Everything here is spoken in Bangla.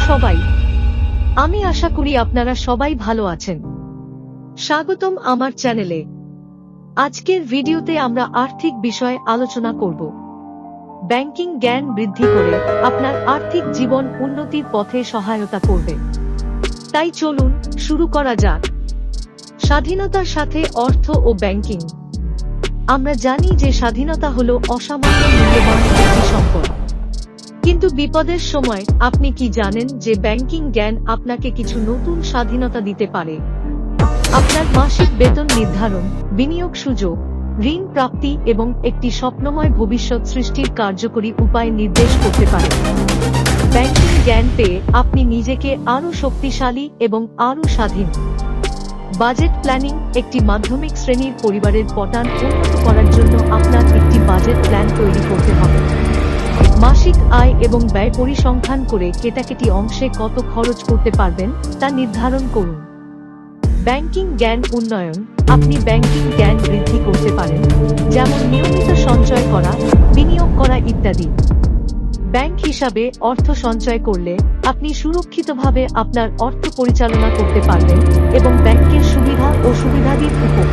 সবাই, আমি আশা করি আপনারা সবাই ভালো আছেন। স্বাগতম আমার চ্যানেলে। আজকের ভিডিওতে আমরা আর্থিক বিষয়ে আলোচনা করব। ব্যাংকিং জ্ঞান বৃদ্ধি করে আপনার আর্থিক জীবন উন্নতির পথে সহায়তা করবে। তাই চলুন শুরু করা যাক। স্বাধীনতার সাথে অর্থ ও ব্যাংকিং। আমরা জানি যে স্বাধীনতা হলো অসামান্য মূল্যবান একটি সম্পদ। কিন্তু বিপদের সময় আপনি কি জানেন যে ব্যাংকিং জ্ঞান আপনাকে কিছু নতুন স্বাধীনতা দিতে পারে? আপনার মাসিক বেতন নির্ধারণ, বিনিয়োগ সুযোগ, ঋণ প্রাপ্তি এবং একটি স্বপ্নময় ভবিষ্যৎ সৃষ্টির কার্যকরী উপায় নির্দেশ করতে পারে। ব্যাংকিং জ্ঞান পেয়ে আপনি নিজেকে আরও শক্তিশালী এবং আরও স্বাধীন। Budget planning. একটি মাধ্যমিক শ্রেণীর পরিবারের পটান উন্নত করার জন্য আপনার একটি বাজেট প্ল্যান তৈরি করতে হবে। মাসিক আয় এবং ব্যয় পরিসংখ্যান করে কেটাকেটি অংশে কত খরচ করতে পারবেন তা নির্ধারণ করুন। ব্যাংকিং জ্ঞান উন্নয়ন। আপনি ব্যাংকিং জ্ঞান বৃদ্ধি করতে পারেন, যেমন নিয়মিত সঞ্চয় করা, বিনিয়োগ করা ইত্যাদি। ব্যাংক হিসাবে অর্থ সঞ্চয় করলে আপনি সুরক্ষিতভাবে আপনার অর্থ পরিচালনা করতে পারবেন এবং ব্যাংকের সুবিধা ও সুবিধাদির উপর